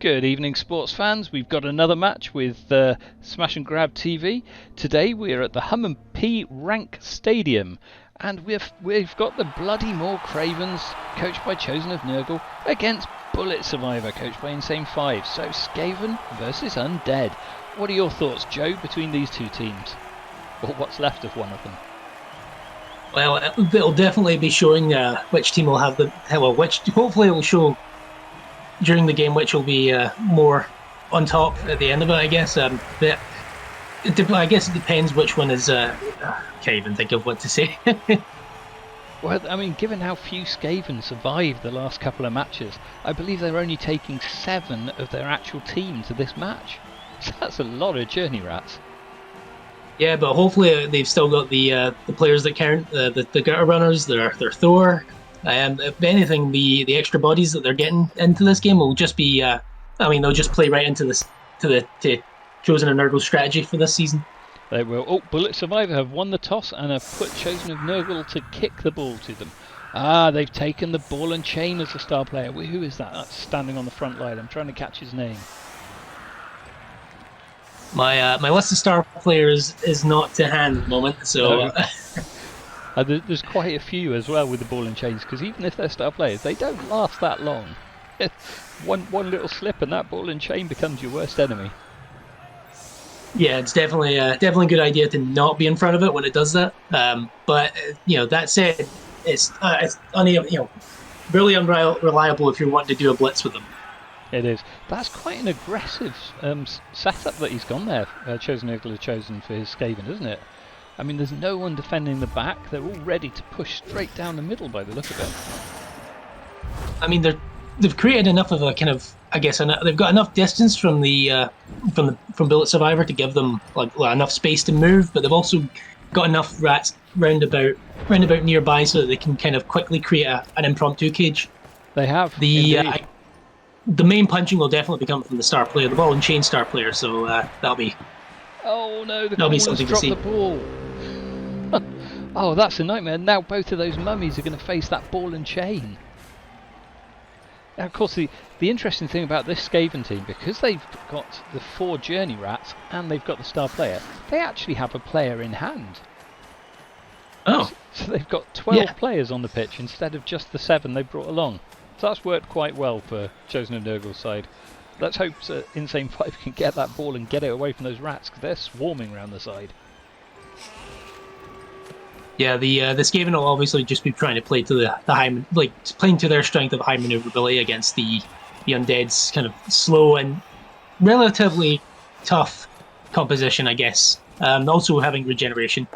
Good evening, sports fans. We've got another match with Smash and Grab TV. Today we're at the Hum & P Rank Stadium, and we've got the Bloody Maw Cravens, coached by Chosen of Nurgle, against Bullet Survivor, coached by Insane 5. So Skaven versus Undead. What are your thoughts, Joe, between these two teams, or what's left of one of them? Well, it'll definitely be showing which team will have which hopefully it will show during the game which will be more on top at the end of it, I guess. But I guess it depends which one is. Can't even think of what to say. Well, I mean, given how few Skaven survived the last couple of matches, I believe they're only taking 7 of their actual team to this match. So that's a lot of journey rats. Yeah, but hopefully they've still got the players that count, the gutter runners, their Thor. If anything, the extra bodies that they're getting into this game will just be. They'll just play right into this to Chosen of Nurgle strategy for this season. They will. Oh, Bullet Survivor have won the toss and have put Chosen of Nurgle to kick the ball to them. They've taken the ball and chain as a star player. Who is that? That's standing on the front line. I'm trying to catch his name. My list of star players is not to hand at the moment, so. No. There's quite a few as well with the ball and chains, because even if they're star players, they don't last that long. one little slip and that ball and chain becomes your worst enemy. Yeah, it's definitely a good idea to not be in front of it when it does that. But that said, it's only really unreliable if you're wanting to do a blitz with them. It is. That's quite an aggressive setup that he's gone there. Chosen Nurgle has chosen for his Skaven, isn't it? I mean, there's no one defending the back. They're all ready to push straight down the middle by the look of it. I mean, they've created enough of a kind of, I guess, they've got enough distance from from Bullet Survivor to give them enough space to move, but they've also got enough rats round about nearby so that they can kind of quickly create an impromptu cage. They have. The main punching will definitely be coming from the star player, the ball and chain star player. So that'll be. Oh no! That'll be something to see. The ball. Oh, that's a nightmare. Now both of those mummies are going to face that ball and chain. Now, of course, the interesting thing about this Skaven team, because they've got the 4 journey rats and they've got the star player, they actually have a player in hand. Oh. So they've got 12 players on the pitch instead of just the 7 they brought along. So that's worked quite well for Chosen of Nurgle's side. Let's hope Insane 5 can get that ball and get it away from those rats, because they're swarming around the side. Yeah, the Skaven will obviously just be trying to play to the high, playing to their strength of high maneuverability against the Undead's kind of slow and relatively tough composition, I guess. Also having regeneration.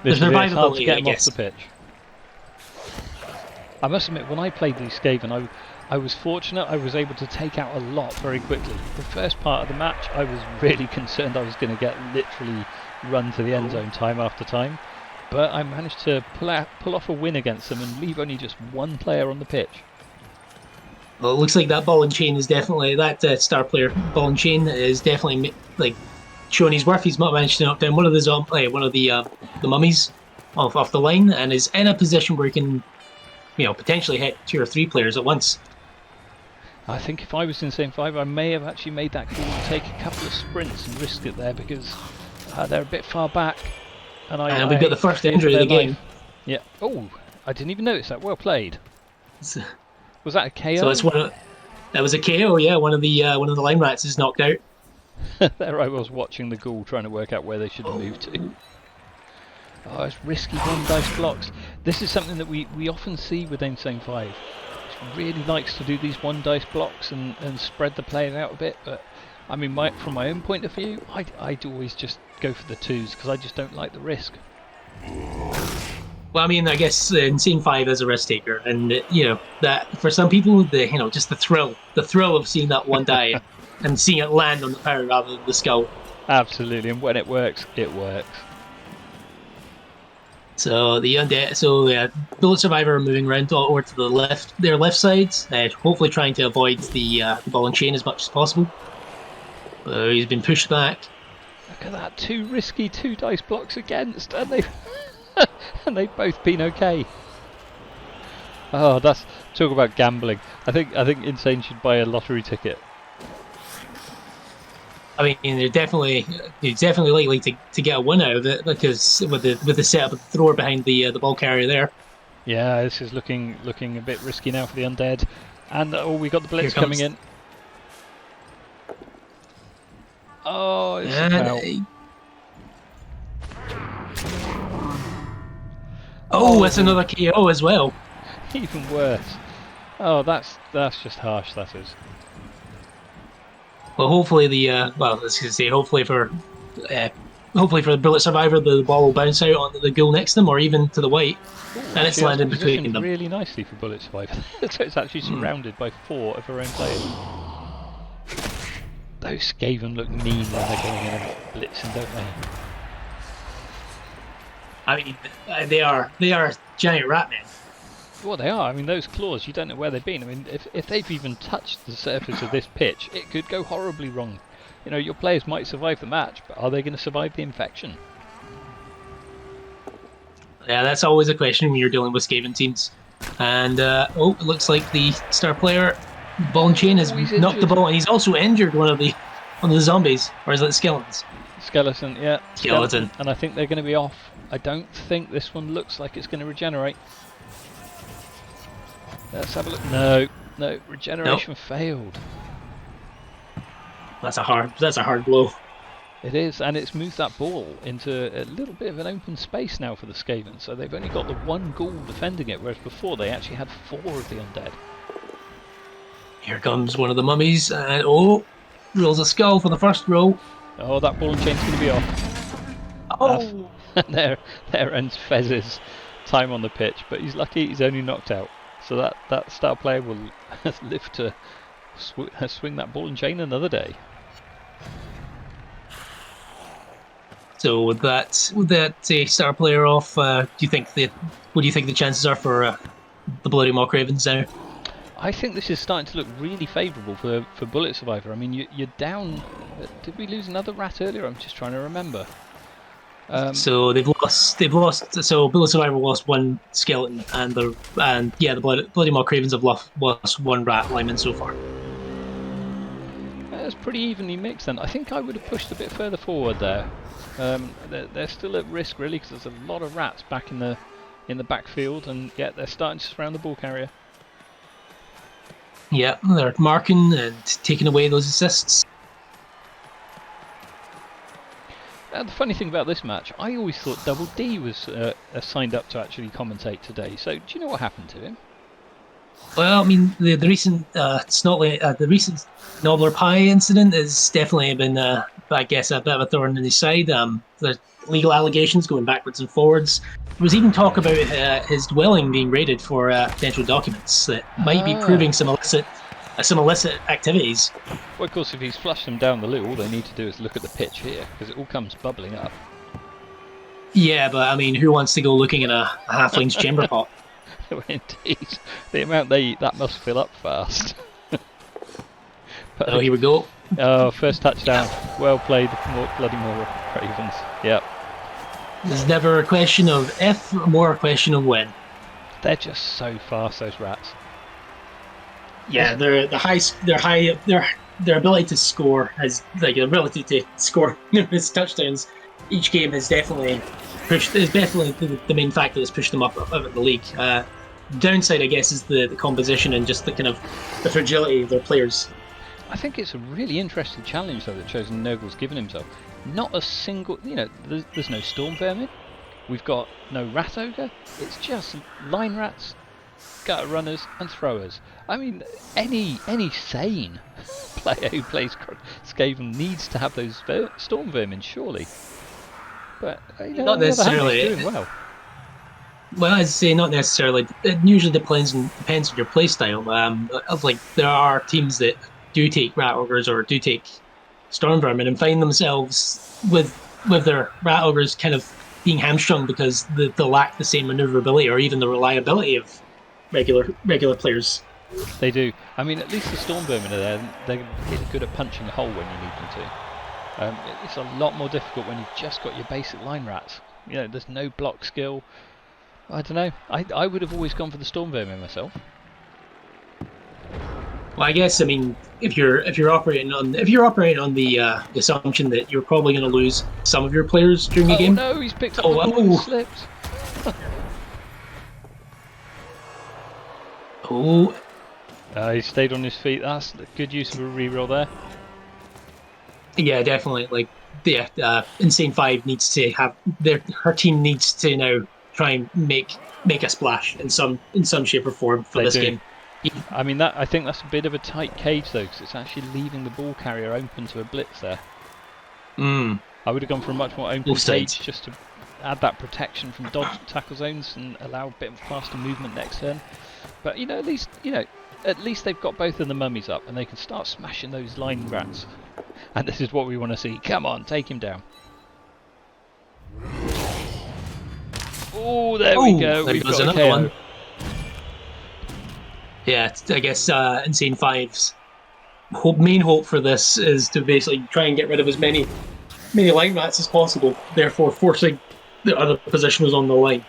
This is hard to get them off the pitch. I must admit, when I played these Skaven, I was fortunate. I was able to take out a lot very quickly. The first part of the match, I was really concerned I was going to get literally run to the end zone time after time. But I managed to pull off a win against them and leave only just 1 player on the pitch. Well, it looks like that ball and chain is definitely, that star player ball and chain is definitely showing his worth. He's managed to knock down one of the mummies off the line, and is in a position where he can potentially hit 2 or 3 players at once. I think if I was Insane 5, I may have actually made that call and take a couple of sprints and risked it there, because they're a bit far back. And we've got the first injury of the game. Life. Yeah. Oh, I didn't even notice that. Well played. Was that a KO? So that was a KO. Yeah, one of the line rats is knocked out. There I was watching the ghoul, trying to work out where they should have moved to. Oh, it's risky 1 dice blocks. This is something that we often see with Insane 5. He really likes to do these 1 dice blocks and spread the players out a bit, but I mean, from my own point of view, I'd always just go for the 2s, because I just don't like the risk. Well, I mean, I guess Insane 5 is a risk taker, and that for some people, just the thrill of seeing that 1 die and seeing it land on the power rather than the skull. Absolutely, and when it works, it works. So the Undead, Bullet Survivor are moving around over to the left, their left sides, hopefully trying to avoid the ball and chain as much as possible. He's been pushed back. Look at that, 2 risky 2 dice blocks against, and they've both been okay. Oh, that's talk about gambling. I think Insane should buy a lottery ticket. I mean, you're definitely likely to get a win out of it because with the setup of the thrower behind the ball carrier there. Yeah, this is looking a bit risky now for the Undead. And oh, we got the blitz Here comes coming in. Oh, it's a and foul. Oh, that's another KO as well. Even worse. Oh, that's just harsh. That is. Well, hopefully let's just say hopefully for the bullet survivor, the ball will bounce out onto the goal next to them or even to the white, Ooh, and it's landed between them. Really nicely for bullet survivor. So it's actually surrounded by 4 of her own players. Those Skaven look mean when they're going in and blitzing, don't they? I mean, they are giant rat men. Well, they are. I mean, those claws, you don't know where they've been. I mean, if they've even touched the surface of this pitch, it could go horribly wrong. You know, your players might survive the match, but are they going to survive the infection? Yeah, that's always a question when you're dealing with Skaven teams. And it looks like the star player, Ball and Chain, has knocked the ball, and he's also injured one of the zombies, or is it the skeletons? Skeleton, yeah. Skeleton. And I think they're going to be off. I don't think this one looks like it's going to regenerate. Let's have a look. No, regeneration failed. That's a hard blow. It is, and it's moved that ball into a little bit of an open space now for the Skaven. So they've only got the 1 ghoul defending it, whereas before they actually had 4 of the Undead. Here comes one of the mummies, and rolls a skull for the first roll. Oh, that ball and chain's going to be off. Oh! there ends Fez's time on the pitch, but he's lucky he's only knocked out. So that star player will live to swing that ball and chain another day. So with that star player off, what do you think the chances are for the Bloody Maw Cravens now? I think this is starting to look really favourable for Bullet Survivor. I mean, you're down. Did we lose another rat earlier? I'm just trying to remember. So they've lost. So Bullet Survivor lost 1 skeleton, and the Bloody Maw Cravens have lost 1 rat lineman so far. It's pretty evenly mixed then. I think I would have pushed a bit further forward there. They're still at risk really because there's a lot of rats back in the backfield, and yet they're starting to surround the ball carrier. Yeah, they're marking and taking away those assists. The funny thing about this match, I always thought Double D was signed up to actually commentate today. So do you know what happened to him? Well, I mean, the recent the recent Nobbler Pie incident has definitely been, I guess, a bit of a thorn in his side. There's legal allegations going backwards and forwards. There was even talk about his dwelling being raided for potential documents that might be proving some illicit activities. Well, of course, if he's flushed them down the loo, all they need to do is look at the pitch here, because it all comes bubbling up. Yeah, but I mean, who wants to go looking in a halfling's chamber pot? Indeed, the amount they eat, that must fill up fast. But, here we go. Oh, first touchdown. Well played, Bloody Maw Cravens. Yep. There's never a question of if, more a question of when. They're just so fast, those rats. Yeah, their ability to score has the ability to score numerous touchdowns each game has definitely the main factor that's pushed them up in the league. Downside, I guess, is the composition and just the kind of the fragility of their players. I think it's a really interesting challenge though that Chosen Nurgle's given himself. Not a single, there's no Storm Vermin. We've got no Rat Ogre. It's just line rats, gutter runners, and throwers. I mean, any sane player who plays Skaven needs to have those Storm Vermin, surely. But not necessarily. He's doing well. Well, I'd say not necessarily. It usually depends on your playstyle. There are teams that do take Rat Ogres or do take Storm Vermin and find themselves with their Rat Ogres kind of being hamstrung because they lack the same maneuverability or even the reliability of regular players. They do. I mean, at least the Storm Vermin are there. They're really good at punching a hole when you need them to. It's a lot more difficult when you've just got your basic line rats. There's no block skill. I don't know. I would have always gone for the storm vermin myself. Well, I guess if you're operating on the assumption that you're probably going to lose some of your players during the Oh game. no, he's picked up Oh, the ball and slipped. Oh, He stayed on his feet. That's good use of a reroll there. yeah, definitely. Like, yeah, Insane Five needs to have her team needs to now try and make a splash in some shape or form for this game. I mean, I think that's a bit of a tight cage though, because it's actually leaving the ball carrier open to a blitz there. I would have gone for a much more open cage just to add that protection from dodge tackle zones and allow a bit of faster movement next turn. But at least they've got both of the mummies up and they can start smashing those line rats. And this is what we want to see. Come on, take him down. Oh, there we go. We've got another one. Yeah, I guess Insane Five's main hope for this is to basically try and get rid of as many line rats as possible, therefore forcing the other positioners on the line.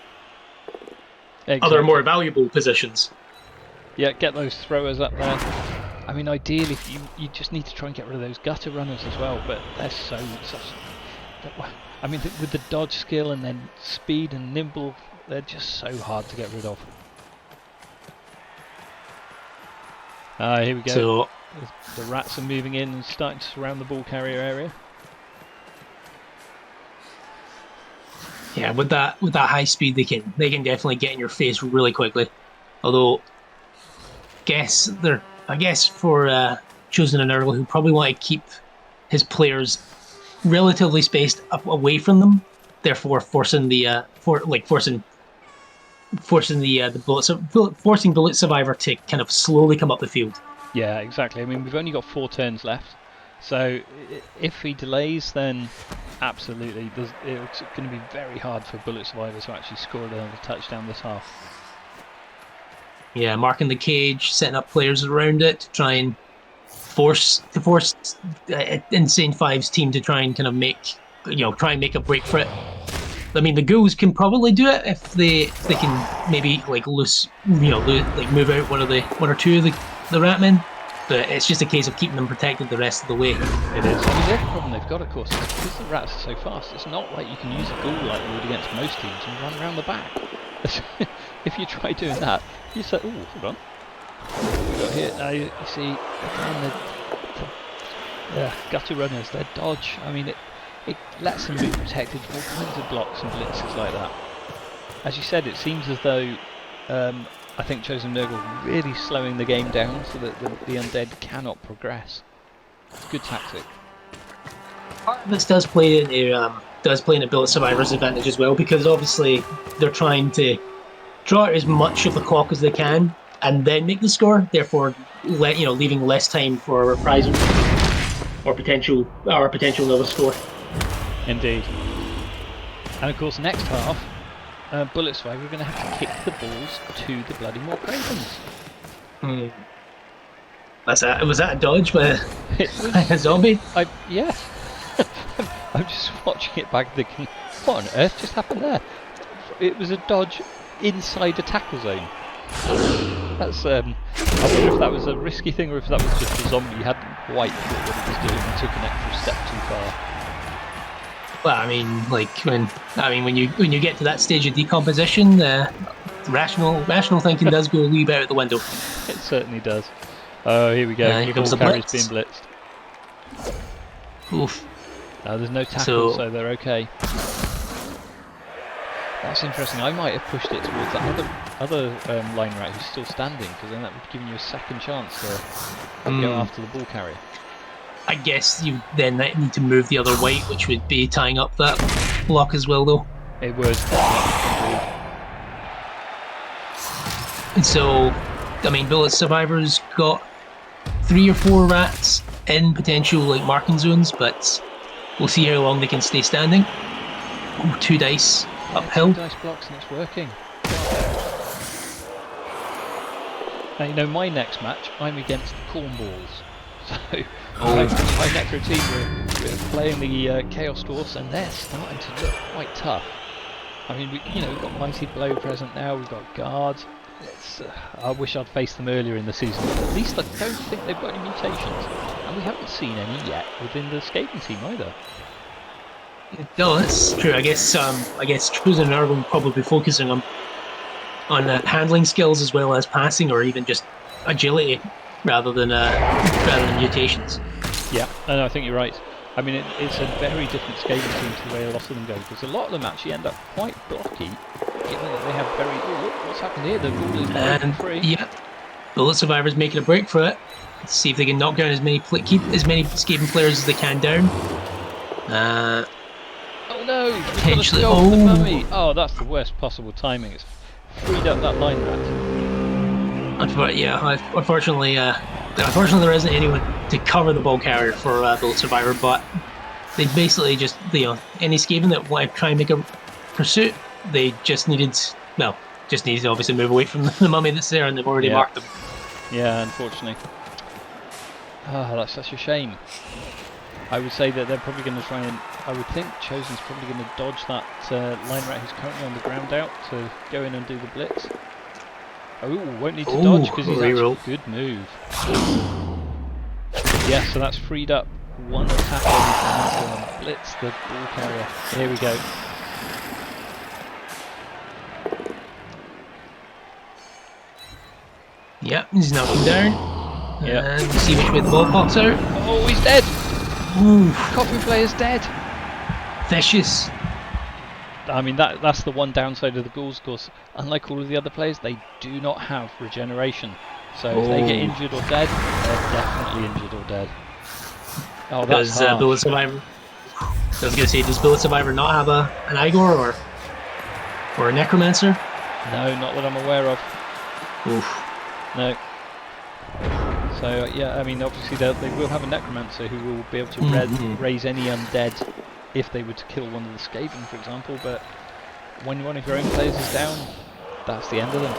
Exactly. Other more valuable positions. Yeah, get those throwers up there. I mean, ideally, you just need to try and get rid of those gutter runners as well, but they're I mean, with the dodge skill and then speed and nimble, they're just so hard to get rid of. Here we go. So, the rats are moving in and starting to surround the ball carrier area. Yeah, with that high speed, they can definitely get in your face really quickly. Although, I guess for choosing an Earl who probably want to keep his players relatively spaced up away from them, therefore forcing the bullet survivor to kind of slowly come up the field. Yeah, exactly. I mean, we've only got 4 turns left, so if he delays, then absolutely, it's going to be very hard for bullet survivors to actually score another touchdown this half. Yeah, marking the cage, setting up players around it to try and force Insane Five's team to try and kind of make a break for it. I mean, the ghouls can probably do it if they can maybe move out one or two of the ratmen, but it's just a case of keeping them protected the rest of the way. It is. I mean, the other problem they've got, of course, is because the rats are so fast. It's not like you can use a ghoul like you would against most teams and run around the back. If you try doing that, you say, "Oh, hold on." We've got here now. You see, again, the gutter runners, their dodge. I mean, it lets them be protected from all kinds of blocks and blitzes like that. As you said, it seems as though I think Chosen Nurgle really slowing the game down so that the undead cannot progress. It's a good tactic. This does play in a bullet survivor's advantage as well, because obviously they're trying to draw out as much of the clock as they can and then make the score, therefore leaving less time for a reprisal or potential another score. Indeed. And of course, next half, Bullet Survivor are going to have to kick the balls to the bloody more Cravens. Was that a dodge by a zombie? Yeah. I'm just watching it back thinking, what on earth just happened there? It was a dodge inside a tackle zone. That's I wonder if that was a risky thing or if that was just a zombie who hadn't quite got what it was doing and took an extra step too far. Well, I mean, when you get to that stage of decomposition, rational thinking does go a wee bit out the window. It certainly does. Oh, here we go. Here comes the carrier's blitz. being blitzed. Oof. There's no tackle, so they're okay. That's interesting. I might have pushed it towards that other line rat who's still standing, because then that would give you a second chance to go after the ball carrier. I guess you then need to move the other white, which would be tying up that block as well, though. It would. And so, I mean, Bullet Survivor's got 3 or 4 rats in potential marking zones, but we'll see how long they can stay standing. Ooh, 2 dice uphill. 2 dice blocks and it's working. Now, my next match, I'm against Cornballs. So, my Necro team, we're playing the Chaos Dwarfs, and they're starting to look quite tough. I mean, we've got Mighty Blow present now. We've got Guard. I wish I'd faced them earlier in the season. But at least I don't think they've got any mutations, and we haven't seen any yet within the Skaven team either. No, that's true. I guess Trues and Irvin will probably be focusing on handling skills as well as passing, or even just agility rather than mutations. Yeah, and I think you're right. I mean, it's a very different Skaven team to the way a lot of them go, because a lot of them actually end up quite blocky, given that they have very... Oh, look, what's happened here? The ball is broken free. Yeah, Bullet Survivor's making a break for it. Let's see if they can knock down keep as many Skaven players as they can down. Oh no! Potentially. The mummy. Oh, that's the worst possible timing. It's freed up that line rat. Unfortunately, there isn't anyone to cover the ball carrier for Bullet Survivor, but they basically just, any Skaven that want to try and make a pursuit, they just needed to obviously move away from the mummy that's there, and they've already marked them. Yeah, unfortunately. That's such a shame. I would say that they're probably going to try and... I would think Chosen's probably going to dodge that line rat who's currently on the ground out to go in and do the blitz. Oh, won't need to dodge because he's actually a good move. Yeah, so that's freed up one attacker who can blitz the ball carrier. Here we go. Yep, he's knocking down. Yep. And we see which way the ball pops out. Oh, he's dead! Ooh. Coffin player's dead! Vicious. I mean, that's the one downside of the Ghouls, of course. Unlike all of the other players, they do not have regeneration. So if they get injured or dead, they're definitely injured or dead. Oh, that's harsh. Bullet Survivor... I was going to say, does Bullet Survivor not have an Igor or a Necromancer? No, not that I'm aware of. Oof. No. So yeah, I mean, obviously they will have a Necromancer who will be able to raise any undead if they were to kill one of the Skaven, for example. But when one of your own players is down, that's the end of them.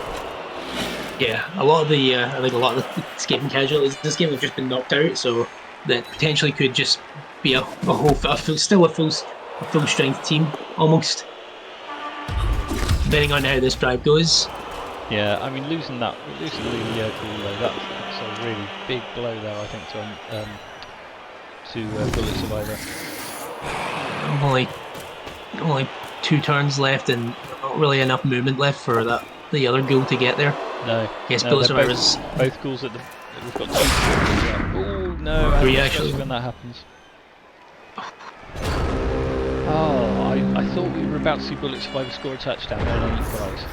Yeah, I think a lot of the Skaven casualties this game have just been knocked out, so that potentially could just be still a full strength team almost, depending on how this drive goes. Yeah, I mean, losing the Ghoul though, that's a really big blow there, I think, to Bullet Survivor. Only 2 turns left and not really enough movement left for the other Ghoul to get there. No. Yes, Bullet Survivor's... Both Ghouls at the... We've got 2 Ghouls. Oh, no, 3 actually. When that happens. Oh, I thought we were about to see Bullet Survivor score a touchdown there and then equalise.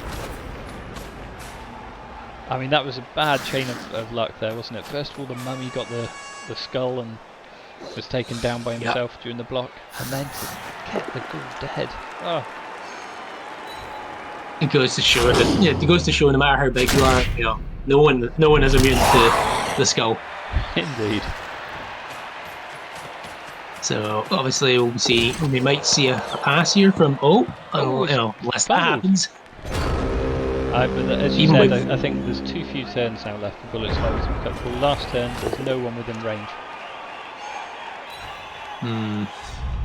I mean, that was a bad chain of luck there, wasn't it? First of all, the mummy got the skull and was taken down by himself during the block, and then to get the Ghoul dead. Oh. It goes to show that, no matter how big you are, no one is immune to the skull. Indeed. So obviously we might see a pass here from unless that happens. But as you said, I think there's too few turns now left for Bullet Survivor to pick up. For the last turn, there's no one within range.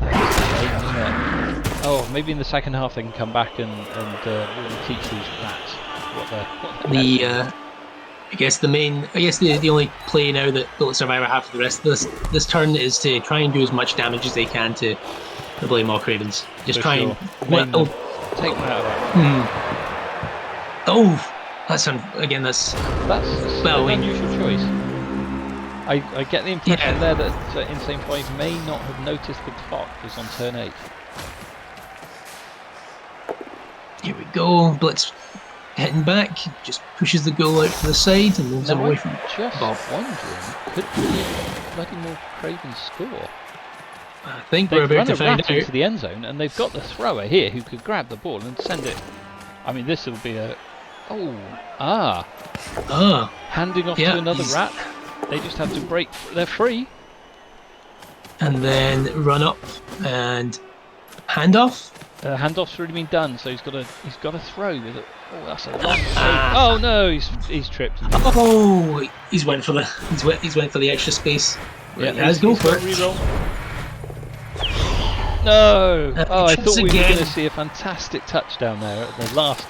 That's a shame, isn't it? Oh, maybe in the second half they can come back and really teach these rats what they're I guess the only play now that Bullet Survivor have for the rest of this turn is to try and do as much damage as they can to the Bloody Maw Cravens. Just try and take them out of that. Oh, that's an unusual choice. I get the impression there that Insane 5 may not have noticed the clock was on turn 8. Here we go. Blitz heading back, just pushes the goal out to the side and moves him away from Bob. Wondering, could the Bloody Maw Cravens score? I think we're about to find out. Into the end zone, and they've got the thrower here who could grab the ball and send it. I mean, this will be a handing off to another rat. They just have to break. They're free. And then run up and handoff. Handoff's already been done, so he's got a throw with it. Oh, that's a long throw. Oh no, he's tripped. Oh, he's went for the extra space. Yeah, let's go for it. Reroll. No! Oh, I thought we were again. going to see a fantastic touchdown there at the last.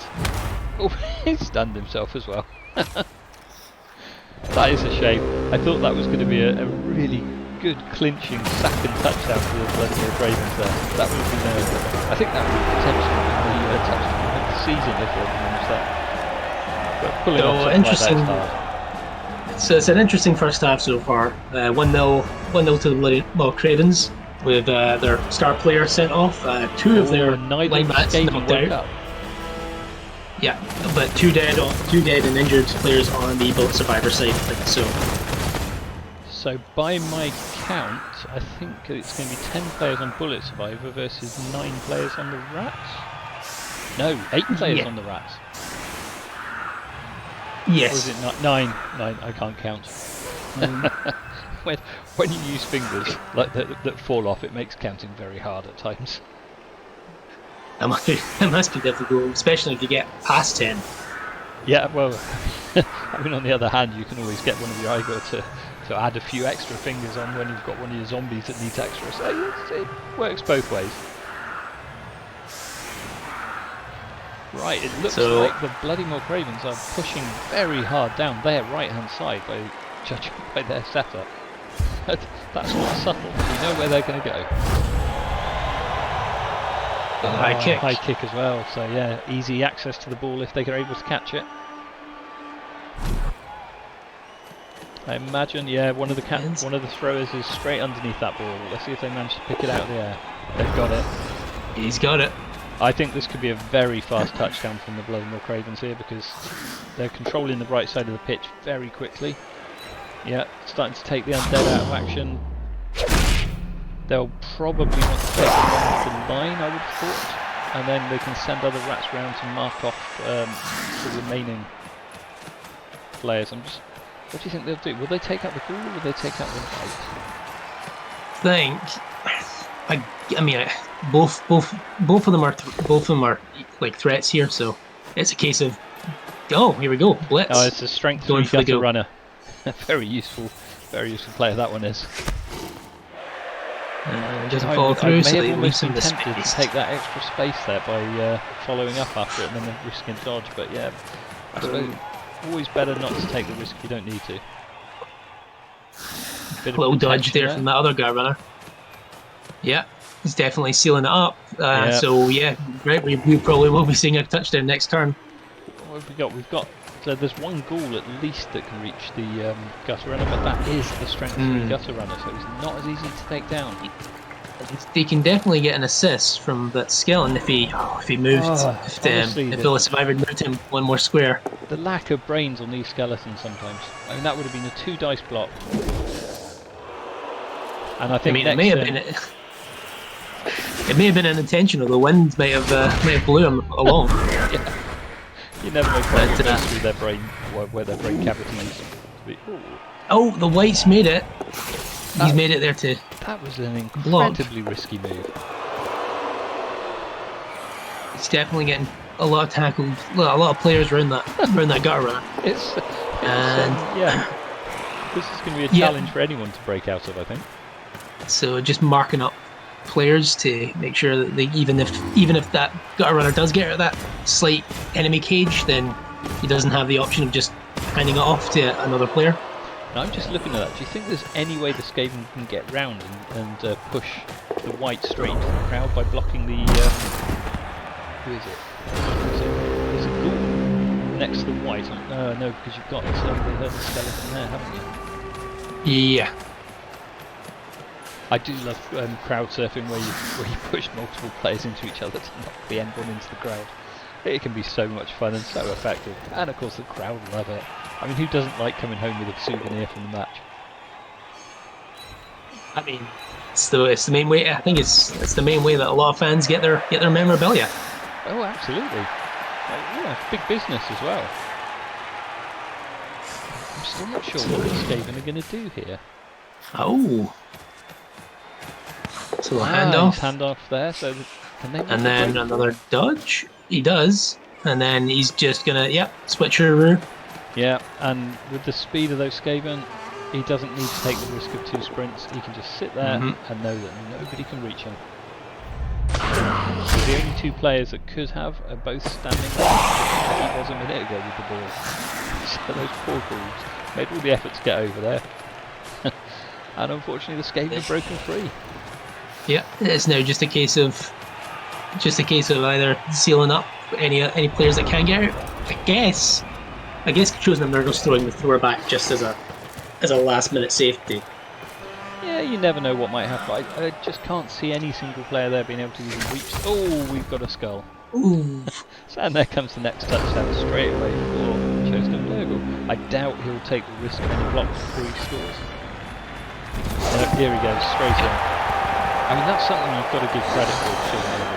Oh, he stunned himself as well. That is a shame. I thought that was going to be a really good clinching second touchdown for the Bloodbowl Cravens there. That would have been I think that would potentially be the touchdown of the season if they managed that. But pulling off something like that is hard. So it's an interesting first half so far. 1-0 to the Bloodbowl Cravens with their star player sent off. Two of their line backs knocked out. Yeah, but two dead and injured players on the Bullet Survivor side. So by my count, I think it's going to be 10 players on Bullet Survivor versus 9 players on the Rats. No, 8 players on the Rats. Yes. Or is it 9? 9. I can't count. When you use fingers like that fall off, it makes counting very hard at times. It must be difficult, especially if you get past 10. Yeah, well, I mean, on the other hand, you can always get one of your Igor to add a few extra fingers on when you've got one of your zombies that needs extra. So it works both ways. Right, it looks like the Bloodbowl Cravens are pushing very hard down their right-hand side, judging by their setup. That's not subtle. We know where they're going to go. High kick. High kick as well, so yeah, easy access to the ball if they are able to catch it. I imagine, yeah, one of the throwers is straight underneath that ball. Let's see if they manage to pick it out of the air. They've got it. He's got it. I think this could be a very fast touchdown from the Bloodbowl Cravens here because they're controlling the right side of the pitch very quickly. Yeah, starting to take the Undead out of action. They'll probably want to take them off the line, I would have thought, and then they can send other Rats round to mark off the remaining players. What do you think they'll do? Will they take out the ball or will they take out the white? I mean, both of them are like threats here, so it's a case of here we go, blitz. Oh, it's a strength 3 gutter runner. Very useful player that one is. Doesn't follow through, so they leave some tempted to take that extra space there by following up after it and then risking dodge. But yeah, I suppose always better not to take the risk if you don't need to. Little dodge there from that other guy runner. Yeah, he's definitely sealing it up. So yeah, right, we probably will be seeing a touchdown next turn. What have we got? We've got. So there's one ghoul at least that can reach the gutter runner, but that is the strength 3 gutter runner, so it's not as easy to take down. They can definitely get an assist from that skeleton if he moved. If Bullet Survivor moved him one more square. The lack of brains on these skeletons sometimes. I mean, that would have been a 2 dice block. And I think it may have been unintentional. The wind may have blew him along. Yeah. You never know quite what goes through their brain, where their brain cavity is. Oh, the white's made it. He's made it there too. That was an incredibly risky move. It's definitely getting a lot of tackles, a lot of players around that gutter runner. Yeah, this is going to be a challenge for anyone to break out of, I think. So just marking up players to make sure that even if that gutter runner does get out of that slight enemy cage, then he doesn't have the option of just handing it off to another player. Now I'm just looking at that. Do you think there's any way the Skaven can get round and push the white straight into the crowd by blocking the who is it? There's a ghoul next to the white. No, because you've got the skeleton there, haven't you? Yeah. I do love crowd surfing where you push multiple players into each other to knock the end one into the crowd. It can be so much fun and so effective, and of course the crowd love it. I mean, who doesn't like coming home with a souvenir from the match? I mean, it's the main way. I think it's the main way that a lot of fans get their memorabilia. Oh, absolutely. Yeah, it's big business as well. I'm still not sure what the Skaven are going to do here. Oh. So a handoff there. So and then another dodge. He does, and then he's just gonna switch over. Yeah, and with the speed of those Skaven, he doesn't need to take the risk of 2 sprints. He can just sit there and know that nobody can reach him. The only two players that could have are both standing there, as he was a minute ago with the ball. So those poor fools made all the effort to get over there. And unfortunately the Skaven have broken free. Yeah, it's now just a case of either sealing up any players that can get out. I guess Chosen of Nurgle's throwing the thrower back just as a last minute safety. Yeah, you never know what might happen. I just can't see any single player there being able to even reach. Oh, we've got a skull. Ooh. And there comes the next touchdown straight away for Chosen of Nurgle. I doubt he'll take the risk of any blocks before he scores. Here he goes, straight in. I mean, that's something you've got to give credit for, Chosen of Nurgle.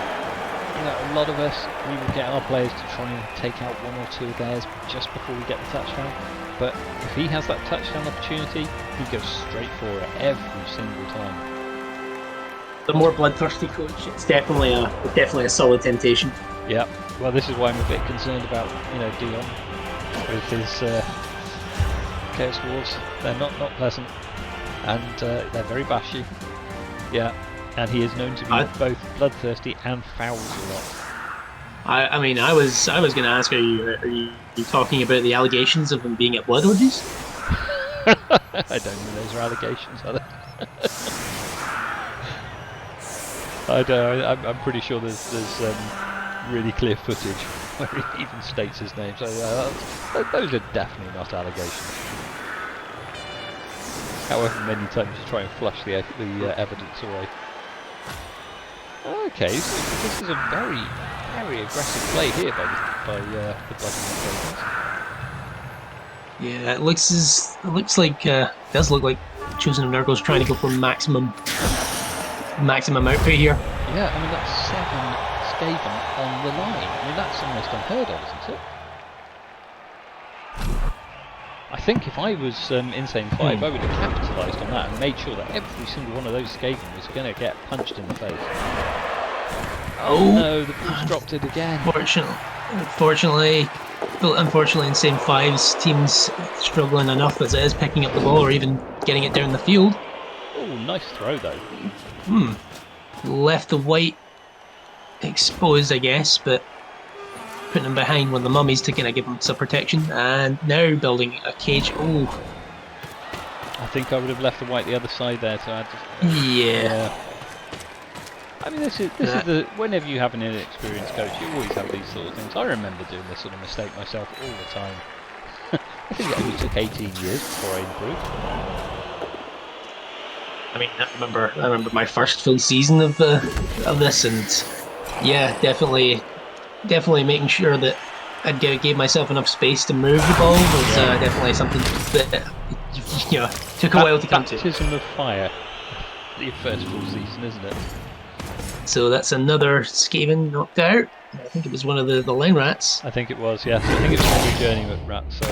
You know, a lot of us, we will get our players to try and take out one or two of theirs just before we get the touchdown. But if he has that touchdown opportunity, he goes straight for it every single time. The more bloodthirsty coach, it's definitely a solid temptation. Yeah. Well, this is why I'm a bit concerned about, you know, Dion with his Chaos Wars. They're not pleasant, and they're very bashy. Yeah. And he is known to be both bloodthirsty and fouls a lot. I mean, I was going to ask, are you talking about the allegations of him being at blood orgies? I don't think those are allegations, are they? I don't. I'm pretty sure there's really clear footage where he even states his name. So those are definitely not allegations. However many times you try and flush the evidence away. Okay, so this is a very, very aggressive play here by the Bloodbowl. Yeah, it does look like Chosen of Nurgle's trying to go for maximum output here. Yeah, I mean that's 7 Skaven on the line. I mean that's almost unheard of, isn't it? I think if I was Insane 5, I would have capitalised on that and made sure that every single one of those Skaven was going to get punched in the face. Oh no, the ball's dropped it again. Unfortunately, Insane 5's team's struggling enough as it is picking up the ball or even getting it down the field. Oh, nice throw though. Left the white exposed, I guess, but putting him behind one of the mummies to kind of give him some protection, and now building a cage. Oh, I think I would have left the white the other side there to add. Yeah. I mean, this is the whenever you have an inexperienced coach, you always have these sort of things. I remember doing this sort of mistake myself all the time. I think it only took 18 years before I improved. I mean, I remember my first full season of this, and yeah, definitely making sure that I gave myself enough space to move the ball was definitely something that took a while to come to. Baptism of fire, your first full season, isn't it? So that's another Skaven knocked out. I think it was one of the line rats. I think it was, yes. I think it was a journey with rats, so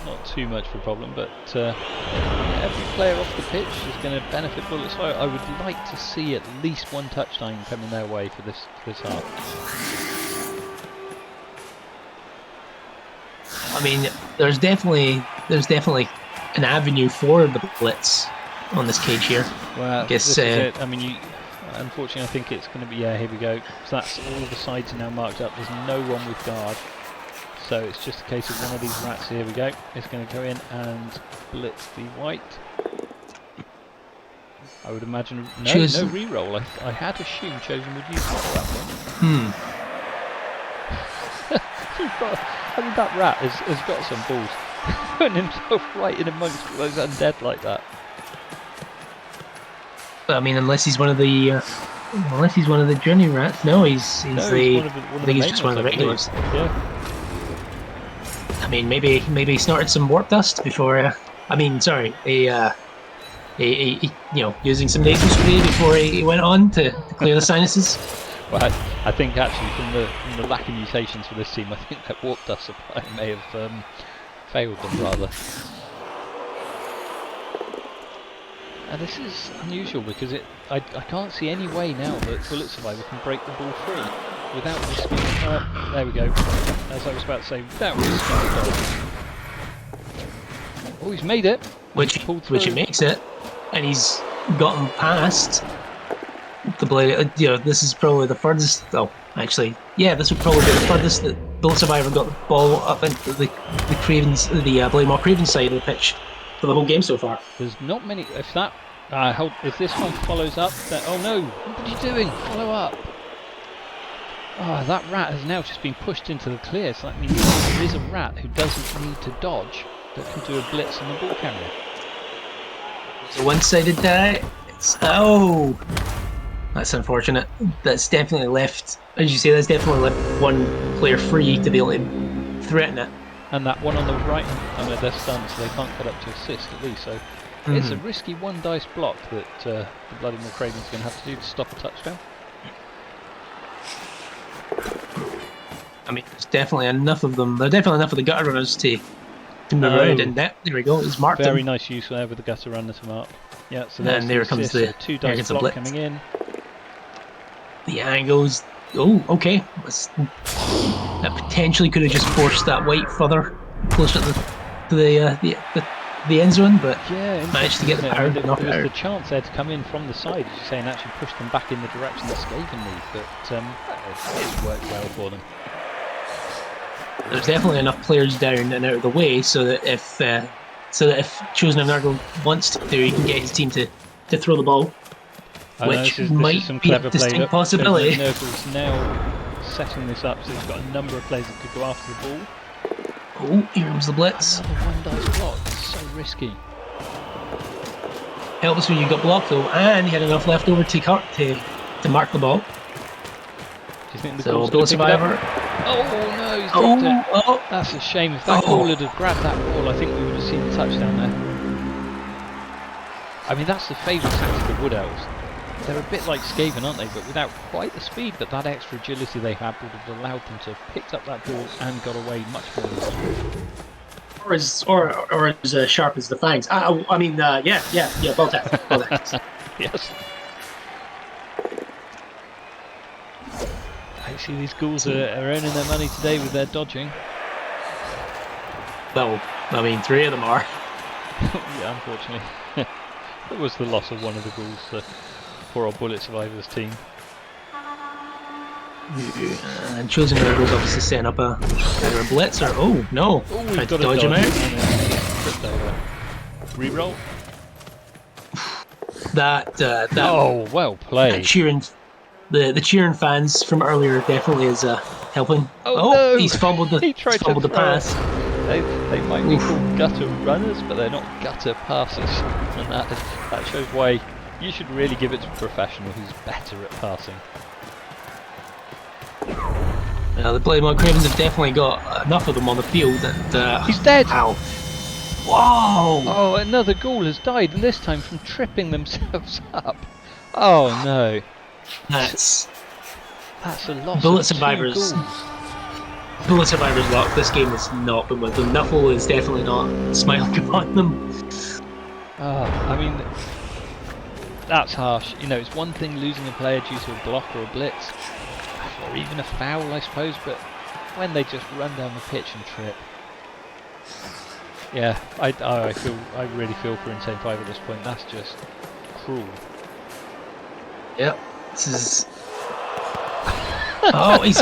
not too much of a problem. But every player off the pitch is going to benefit bullets. So I would like to see at least one touchdown coming their way for this half. I mean, there's definitely an avenue for the blitz on this cage here. Well, this is it. I mean, unfortunately, I think it's going to be, yeah, here we go. So that's all the sides are now marked up. There's no one with guard. So it's just a case of one of these rats, here we go. It's going to go in and blitz the white. I would imagine, no re-roll. I had assumed Chosen would use that one. I mean, that rat has got some balls. Putting himself right in amongst all those undead like that. I mean, unless he's one of the journey rats. No, he's I think he's just one of the regulars. Yeah. I mean, maybe he snorted some warp dust before. Using some nasal spray before he went on to clear the sinuses. Well, I think actually from the lack of mutations for this team, I think that warp dust supply may have failed them rather. And this is unusual because I can't see any way now that Bullet Survivor can break the ball free without risking. There we go. As I was about to say, without risking the goal. Oh, he's made it. Which he makes it, and he's gotten past the blade. This is probably the furthest. Oh, actually, yeah, this would probably be the furthest that Bullet Survivor got the ball up into the Cravens, the Bloodbowl Cravens side of the pitch for the whole game so far. There's not many. If this one follows up, then oh no! What are you doing? Follow up! Oh, that rat has now just been pushed into the clear. So that means there is a rat who doesn't need to dodge that can do a blitz on the ball carrier. It's a one-sided die. Oh, that's unfortunate. That's definitely left, as you say, that's definitely left one player free to be able to threaten it. And that one on the right, I mean, they're stunned, so they can't get up to assist at least. So it's a risky one dice block that the Bloodbowl Cravens are going to have to do to stop a touchdown. I mean, there's definitely enough of them. There are definitely enough of the gutter runners to move around in that. There we go. He's marked Very him. nice use there with the gutter runner to mark. Yeah, so and there comes the two dice block coming in. The angles. Oh, okay. That potentially could have just forced that white further closer to the end zone, but yeah, managed to get the power to knock it out. There was the chance there to come in from the side, as you say, and actually push them back in the direction that Skaven need, but it worked well for them. There's definitely enough players down and out of the way so that if Chosen of Nurgle wants to, he can get his team to throw the ball, which might be a distinct possibility. Nurgle's now setting this up, so he's got a number of players that could go after the ball. Oh, here comes the blitz. Another one dice block. It's so risky. Helps when you got blocked though, and he had enough left over to mark the ball. Do you think the so Bullet Survivor? Oh no, he's dropped it. Oh. That's a shame. If that goal had grabbed that ball, I think we would have seen the touchdown there. I mean, that's the favourite tactic of Wood Elves. They're a bit like Skaven, aren't they? But without quite the speed, but that extra agility they have would have allowed them to have picked up that ball and got away much more easily. Or as sharp as the fangs. I mean, yeah, ball tap. Yes. Actually, these ghouls are earning their money today with their dodging. Well, I mean, 3 of them are. Yeah, unfortunately. It was the loss of one of the ghouls for our Bullet Survivors team. And Chosen Nurgle's obviously setting up either a blitz or oh no, tried to dodge him out. Reroll. That oh, well played. Cheering, the cheering fans from earlier definitely is helping. Oh no. He's fumbled the pass. They might be called gutter runners, but they're not gutter passers, and that shows why you should really give it to a professional who's better at passing. The Bloodbowl Cravens have definitely got enough of them on the field that... He's dead! Ow. Whoa! Oh, another ghoul has died, and this time from tripping themselves up. Oh no. That's a loss Bullet of 2 Survivors. ghouls. Bullet Survivors luck. This game has not been with them. Nuffle is definitely not smiling upon them. Oh, I mean, that's harsh. You know, it's one thing losing a player due to a block or a blitz, or even a foul, I suppose, but when they just run down the pitch and trip. Yeah, I really feel for Insane 5 at this point. That's just cruel. Yep. This is... Oh, he's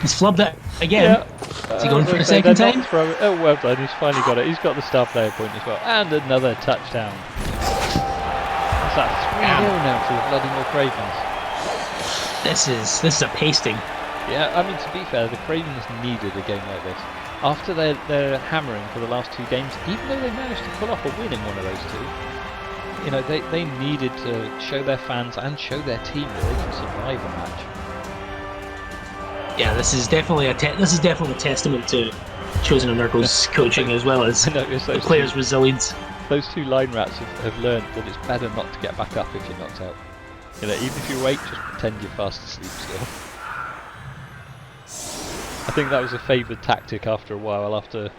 flubbed it again. Yeah. Is he going for a second time? Oh, well done. He's finally got it. He's got the star player point as well. And another touchdown. What's that? 3-0 now to the Bloodbowl Cravens. This is a pasting. Yeah, I mean, to be fair, the Cravens needed a game like this. After their hammering for the last 2 games, even though they managed to pull off a win in one of those 2, you know, they needed to show their fans and show their team that they can survive a match. Yeah, this is definitely a testament to Chosen of Nurgle's coaching as well as the players' resilience. Those 2 line rats have learned that it's better not to get back up if you're knocked out. You know, even if you're awake, just pretend you're fast asleep still. I think that was a favoured tactic after a while. After,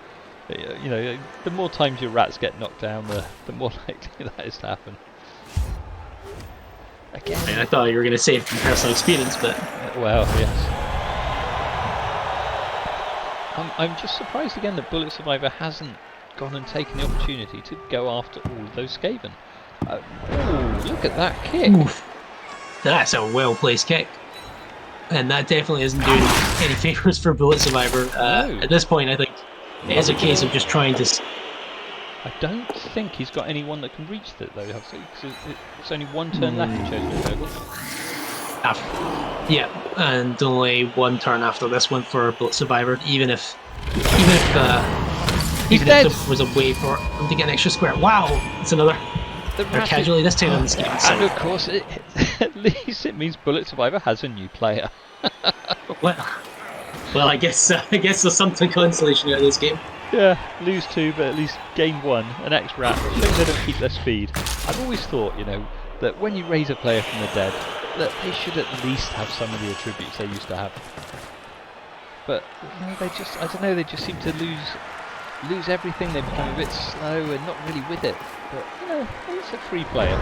you know, the more times your rats get knocked down, the more likely that is to happen. Again. I mean, I thought you were going to say it from personal experience, but well, yes. I'm just surprised again that Bullet Survivor hasn't gone and taken the opportunity to go after all of those Skaven. Ooh, look at that kick! Oof. That's a well-placed kick. And that definitely isn't doing any favours for Bullet Survivor. No. At this point, I think it is a case of just trying to... I don't think he's got anyone that can reach that, though. It's only one turn left to Chosen Hurdle. Yeah, and only one turn after this one for Bullet Survivor. Even if there was a way for him to get an extra square. Wow, it's another casualty this time on this game. And of course, at least it means Bullet Survivor has a new player. Well, I guess there's some consolation out of this game. Yeah, lose 2, but at least gain 1, an extra rat. Shows they don't keep their speed. I've always thought, that when you raise a player from the dead, that they should at least have some of the attributes they used to have. But they just, I don't know, they just seem to lose everything. They become a bit slow and not really with it. But it's a free player.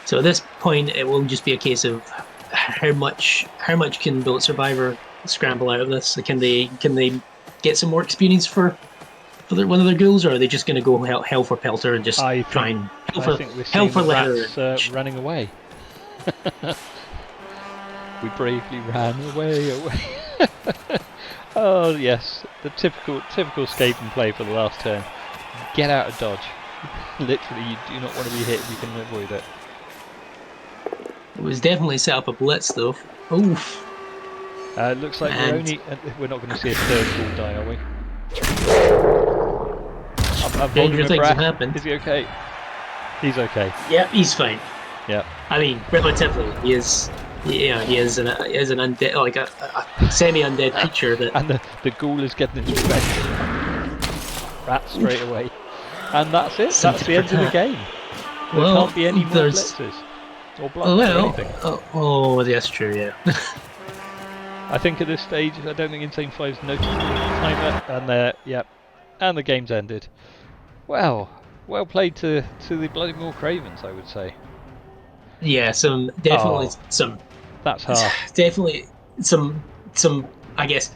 So at this point, it will just be a case of how much can Bullet Survivor scramble out of this? Can they get some more experience for one of their ghouls, or are they just going to go hell for pelter and just try and hell for leather? Running away. We bravely ran away. Oh yes, the typical Skaven play for the last turn. Get out of dodge. Literally, you do not want to be hit if you can avoid it. It was definitely set up a blitz, though. Oof. Looks like we're not going to see a third ghoul die, are we? I'm Danger things have happened. Is he okay? He's okay. Yeah, he's fine. Yeah. I mean, relatively, he is an undead, like a semi-undead creature that. And the ghoul is getting its revenge. Rat straight away. And that's it. That's the end of the game. There can't be any more blitzes. Or blocks or anything. Oh, that's true, yeah. I think at this stage, I don't think Insane 5's noticed the timer, and the game's ended. Well played to the Bloodbowl Cravens, I would say. Yeah, some. That's hard. Definitely some. I guess.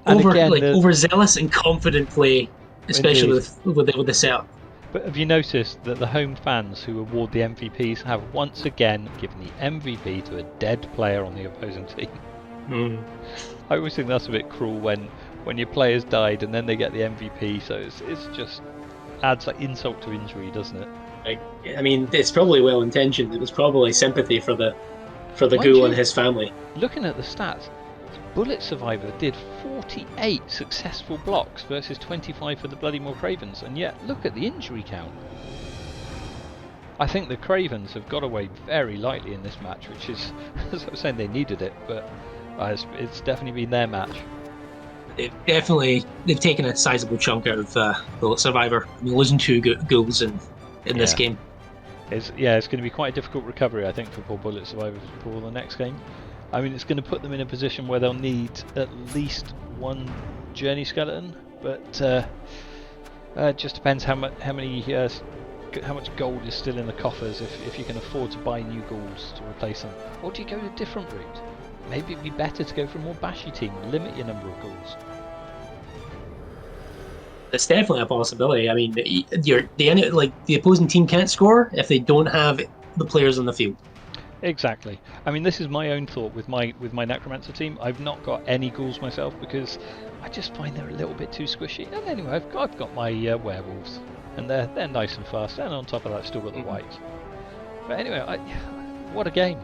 Overzealous and confident play, especially with the setup. But have you noticed that the home fans who award the MVPs have once again given the MVP to a dead player on the opposing team? Mm. I always think that's a bit cruel when your players died and then they get the MVP. So it's just adds like insult to injury, doesn't it? I mean, it's probably well intentioned. It was probably sympathy for the ghoul and his family. Looking at the stats, Bullet Survivor did 48 successful blocks versus 25 for the Bloodbowl Cravens, and yet look at the injury count. I think the Cravens have got away very lightly in this match, which is, as I was saying, they needed it, but it's definitely been their match. They've taken a sizable chunk out of Bullet Survivor. I mean, losing 2 ghouls in this game. It's going to be quite a difficult recovery, I think, for poor Bullet Survivor for the next game. I mean, it's going to put them in a position where they'll need at least 1 journey skeleton, but it just depends how much gold is still in the coffers if you can afford to buy new ghouls to replace them. Or do you go a different route? Maybe it'd be better to go for a more bashy team, limit your number of ghouls. It's definitely a possibility. I mean, the opposing team can't score if they don't have the players on the field. Exactly. I mean, this is my own thought with my Necromancer team. I've not got any ghouls myself because I just find they're a little bit too squishy. And anyway, I've got my werewolves, and they're nice and fast. And on top of that, still got the whites. But anyway, what a game!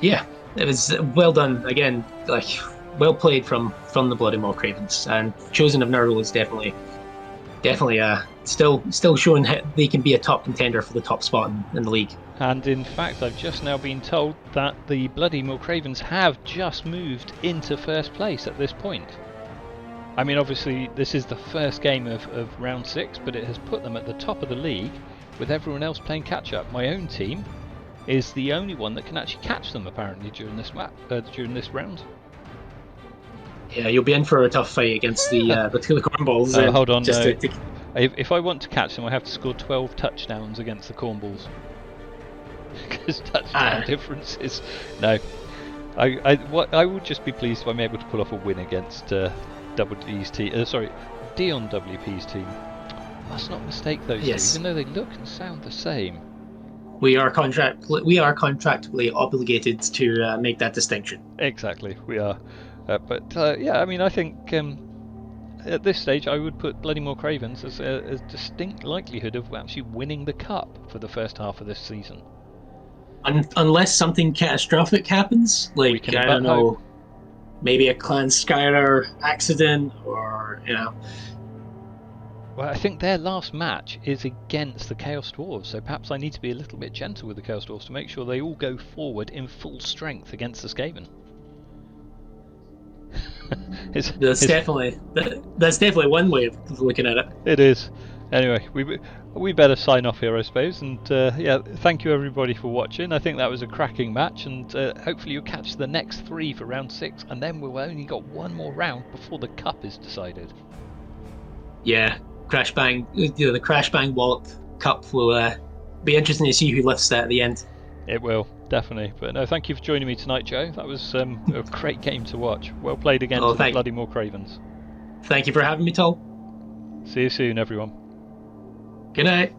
Yeah, it was well done again. Like well played from the Bloodbowl Cravens, and Chosen of Nurgle is definitely still showing they can be a top contender for the top spot in the league. And in fact, I've just now been told that the Bloodbowl Cravens have just moved into first place at this point. I mean, obviously, this is the first game of round 6, but it has put them at the top of the league with everyone else playing catch-up. My own team is the only one that can actually catch them, apparently, during this round. Yeah, you'll be in for a tough fight against the Cornballs. Hold on, no. If I want to catch them, I have to score 12 touchdowns against the Cornballs. Because touchdown differences. No, I would just be pleased if I'm able to pull off a win against Dion WP's team. must not mistake those Yes. two, even though they look and sound the same. We are contractually obligated to make that distinction. Exactly, we are. Yeah, I mean, I think at this stage I would put Bloody More Cravens as a distinct likelihood of actually winning the cup for the first half of this season. Unless something catastrophic happens, like, I don't know, hope. maybe a Clan Skylar accident, or, you know. Well, I think their last match is against the Chaos Dwarves, so perhaps I need to be a little bit gentle with the Chaos Dwarves to make sure they all go forward in full strength against the Skaven. That's definitely one way of looking at it. It is. Anyway, we better sign off here, I suppose. And yeah, thank you everybody for watching. I think that was a cracking match, and hopefully you'll catch the next 3 for round 6, and then we've only got one more round before the cup is decided. Yeah, Crash Bang, the Crash Bang Wallop Cup will be interesting to see who lifts that at the end. It will, definitely. But no, thank you for joining me tonight, Joe. That was a great game to watch. Well played again to the Bloody More Cravens. Thank you for having me, Tom. See you soon, everyone. Good night.